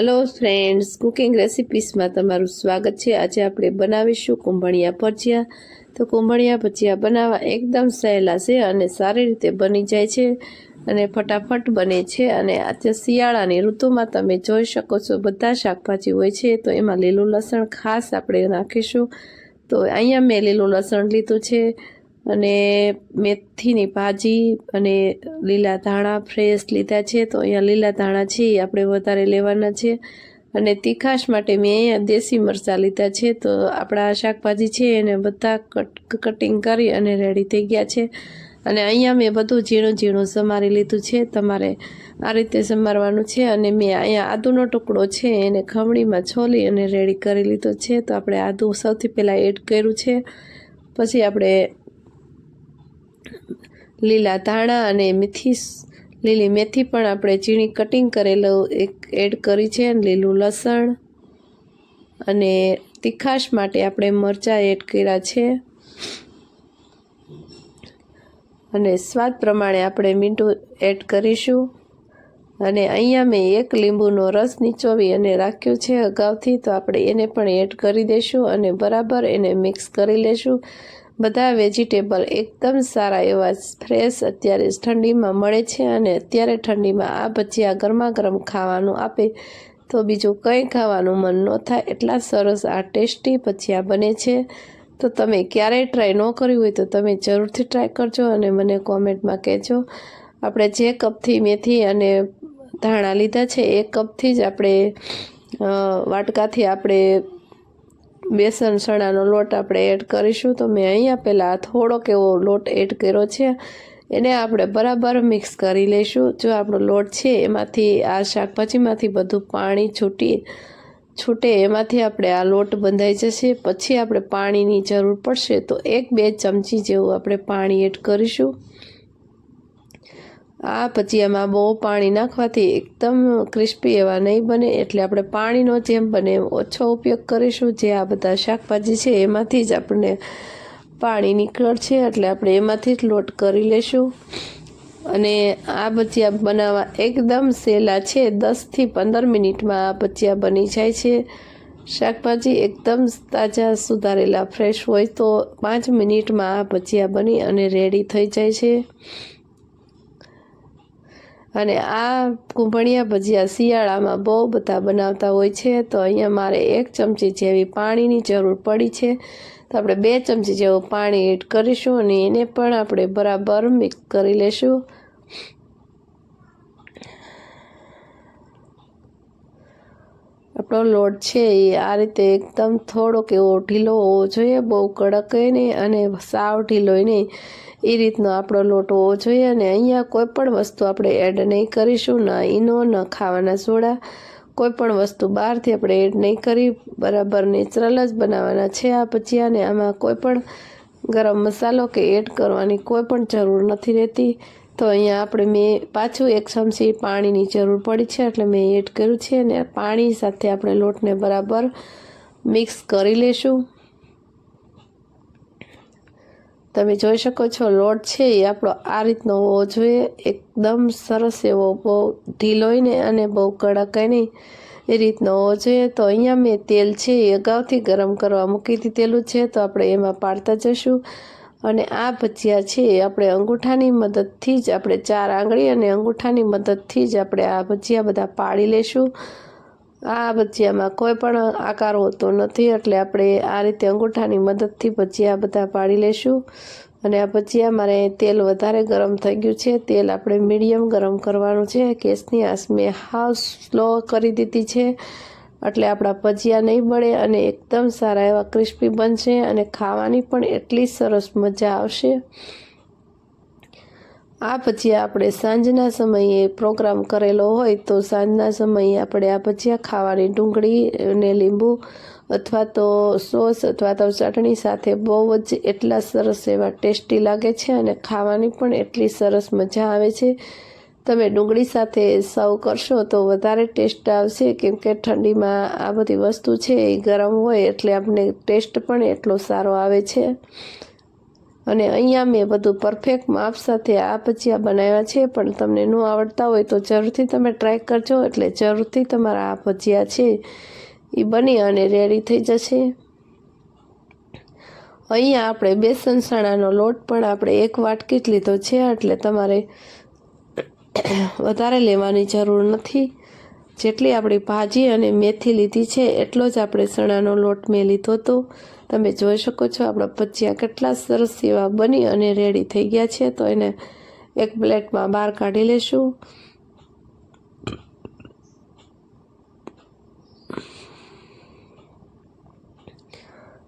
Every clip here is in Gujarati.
હેલો ફ્રેન્ડ્સ, કુકિંગ રેસિપીસમાં તમારું સ્વાગત છે। આજે આપણે બનાવીશું કુંભળિયા ભજીયા। તો કુંભળિયા ભજીયા બનાવવા એકદમ સહેલા છે અને સારી રીતે બની જાય છે અને ફટાફટ બને છે। અને આજે શિયાળાની ઋતુમાં તમે જોઈ શકો છો બધા શાકભાજી હોય છે, તો એમાં લીલું લસણ ખાસ આપણે નાખીશું। તો અહીંયા મેં લીલું લસણ લીધું છે અને મેથીની ભાજી અને લીલા ધાણા ફ્રેશ લીધા છે। તો અહીંયા લીલા ધાણા છે એ આપણે વધારે લેવાના છે અને તીખાશ માટે મેં અહીંયા દેશી મરચાં લીધા છે। તો આપણા શાકભાજી છે એને બધા કટિંગ કરી અને રેડી થઈ ગયા છે અને અહીંયા મેં બધું ઝીણું ઝીણું સમારી લીધું છે। તમારે આ રીતે સમારવાનું છે અને મેં અહીંયા આદુનો ટુકડો છે એને ખમણીમાં છોલી અને રેડી કરી લીધો છે। તો આપણે આદુ સૌથી પહેલાં એડ કર્યું છે, પછી આપણે લીલા ધાણા અને લીલી મેથી પણ આપણે ઝીણી કટિંગ કરેલું એડ કરી છે, લીલું લસણ અને તીખાશ માટે આપણે મરચાં એડ કર્યા છે અને સ્વાદ પ્રમાણે આપણે મીઠું એડ કરીશું। અને અહીંયા મેં એક લીંબુનો રસ નીચોવી અને રાખ્યો છે અગાઉથી, તો આપણે એને પણ એડ કરી દઈશું અને બરાબર એને મિક્સ કરી લેશું। બધા વેજીટેબલ એકદમ સારા એવા ફ્રેશ અત્યારે ઠંડીમાં મળે છે અને અત્યારે ઠંડીમાં આ ભજીયા ગરમા ગરમ ખાવાનું આપે તો બીજું કંઈ ખાવાનું મન ન થાય, એટલા સરસ આ ટેસ્ટી ભજીયા બને છે। તો તમે ક્યારેય ટ્રાય ન કર્યું હોય તો તમે જરૂરથી ટ્રાય કરજો અને મને કોમેન્ટમાં કહેજો। આપણે જે કપથી મેથી અને ધાણા લીધા છે એ કપથી જ આપણે વાટકાથી આપણે બેસન ચણાનો લોટ આપણે એડ કરીશું। તો મેં અહીંયા પહેલાં થોડોક એવો લોટ એડ કર્યો છે, એને આપણે બરાબર મિક્સ કરી લઈશું। જો આપણો લોટ છે એમાંથી આ શાકભાજીમાંથી બધું પાણી છૂટે એમાંથી આપણે આ લોટ બંધાઈ જશે। પછી આપણે પાણીની જરૂર પડશે તો 1-2 ચમચી જેવું આપણે પાણી એડ કરીશું। આ ભજીયામાં બહુ પાણી નાખવાથી એકદમ ક્રિસ્પી એવા નહીં બને, એટલે આપણે પાણીનો જેમ બને ઓછો ઉપયોગ કરીશું। જે આ બધા શાકભાજી છે એમાંથી જ આપણને પાણી નીકળશે, એટલે આપણે એમાંથી જ લોટ કરી લેશું। અને આ ભજીયા બનાવવા એકદમ સહેલા છે, 10થી 15 મિનિટમાં આ ભજીયા બની જાય છે। શાકભાજી એકદમ તાજા સુધારેલા ફ્રેશ હોય તો 5 મિનિટમાં આ ભજીયા બની અને રેડી થઈ જાય છે। અને આ કુંભળિયા ભજીયા શિયાળામાં બહુ બધા બનાવતા હોય છે। તો અહીંયા મારે 1 ચમચી જેવી પાણીની જરૂર પડી છે, તો આપણે 2 ચમચી જેવું પાણી એડ કરીશું અને એને પણ આપણે બરાબર મિક્સ કરી લેશું। આપણો લોટ છે એ આ રીતે એકદમ થોડોક એવો ઢીલો હોવો જોઈએ, બહુ કડક નહીં અને સાવ ઢીલો નહીં, એ રીતનો આપણો લોટ હોવો જોઈએ। અને અહીંયા કોઈ પણ વસ્તુ આપણે એડ નહીં કરીશું, ન ઈનો ન ખાવાના સોડા, કોઈ પણ વસ્તુ બહારથી આપણે એડ નહીં કરી, બરાબર નેચરલ જ બનાવવાના છે આ ભજીયાને। આમાં કોઈ પણ ગરમ મસાલો કે એડ કરવાની કોઈ પણ જરૂર નથી રહેતી। તો અહીંયા આપણે મેં પાછું 1 ચમચી પાણીની જરૂર પડી છે એટલે મેં એડ કર્યું છે અને પાણી સાથે આપણે લોટને બરાબર મિક્સ કરી લેશું। તમે જોઈ શકો છો લોટ છે એ આપણો આ રીતનો હોવો જોઈએ, એકદમ સરસ એવો, બહુ ઢીલોય ને અને બહુ કડક નહીં, એ રીતનો હોવો જોઈએ। તો અહીંયા મેં તેલ છે એ અગાઉથી ગરમ કરવા મૂકી દીધેલું છે, તો આપણે એમાં પાડતા જઈશું। અને આ ભજીયા છે એ આપણે અંગૂઠાની મદદથી જ આપણે 4 આંગળી અને અંગૂઠાની મદદથી જ આપણે આ ભજીયા બધા પાડી લેશું। આ ભજીયામાં કોઈ પણ આકાર હોતો નથી, એટલે આપણે આ રીતે અંગૂઠાની મદદથી ભજીયા બધા પાડી લેશું। અને આ ભજીયા મારે તેલ વધારે ગરમ થઈ ગયું છે, તેલ આપણે મીડિયમ ગરમ કરવાનું છે। ગેસની આંચ મેં હાવ સ્લો કરી દીધી છે, એટલે આપણા ભજીયા નહીં બળે અને એકદમ સારા એવા ક્રિસ્પી બનશે અને ખાવાની પણ એટલી સરસ મજા આવશે। આ ભજીયા આપણે સાંજના સમયે પ્રોગ્રામ કરેલો હોય તો સાંજના સમયે આપણે આ ભજીયા ખાવાની ડુંગળી અને લીંબુ અથવા તો સોસ અથવા તો ચટણી સાથે બહુ જ એટલા સરસ એવા ટેસ્ટી લાગે છે અને ખાવાની પણ એટલી સરસ મજા આવે છે। તમે ડુંગળી સાથે સર્વ કરશો તો વધારે ટેસ્ટ આવશે, કેમ કે ઠંડીમાં આ બધી વસ્તુ છે એ ગરમ હોય એટલે આપણને ટેસ્ટ પણ એટલો સારો આવે છે। અને અહીંયા મેં બધું પરફેક્ટ માપ સાથે આ ભજીયા બનાવ્યા છે, પણ તમને ન આવડતા હોય તો જરૂરથી તમે ટ્રાય કરજો, એટલે જરૂરથી તમારા આ ભજીયા છે એ બની અને રેડી થઈ જશે। અહીંયા આપણે બેસન ચણાનો લોટ પણ આપણે 1 વાટકી જ લીધો છે, એટલે તમારે વધારે લેવાની જરૂર નથી। જેટલી આપણી ભાજી અને મેથી લીધી છે એટલો જ આપણે ચણાનો લોટ મેં લીધો હતો। તમે જોઈ શકો છો આપણા ભજીયા કેટલા સરસ એવા બની અને રેડી થઈ ગયા છે। તો એને એક પ્લેટમાં બહાર કાઢી લેશું।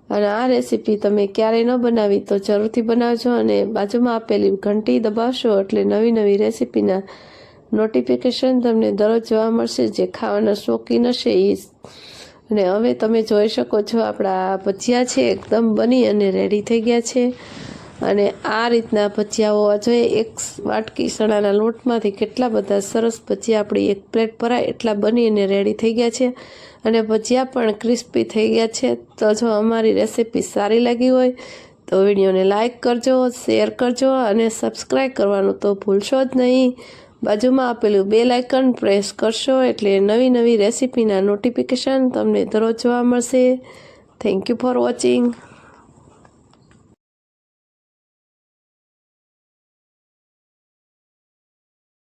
અને આ રેસીપી તમે ક્યારેય ન બનાવી તો જરૂરથી બનાવજો, અને બાજુમાં આપેલી ઘંટી દબાવશો એટલે નવી નવી રેસીપીના નોટિફિકેશન તમને દરરોજ જોવા મળશે। જે ખાવાના શોખીન હશે એ। અને હવે તમે જોઈ શકો છો આપણા ભજીયા છે એકદમ બની અને રેડી થઈ ગયા છે। અને આ રીતના ભજીયા હોવા જોઈએ। 1 વાટકી ચણાના લોટમાંથી કેટલા બધા સરસ ભજીયા આપણી 1 પ્લેટ ભરાય એટલા બની અને રેડી થઈ ગયા છે। અને ભજીયા પણ ક્રિસ્પી થઈ ગયા છે। તો જો અમારી રેસીપી સારી લાગી હોય તો વિડીયોને લાઈક કરજો, શેર કરજો અને સબસ્ક્રાઈબ કરવાનું તો ભૂલશો જ નહીં। બાજુમાં આપેલું બેલ આઇકન પ્રેસ કરશો એટલે નવી નવી રેસીપીના નોટિફિકેશન તમને દરરોજ જોવા મળશે। Thank you for watching.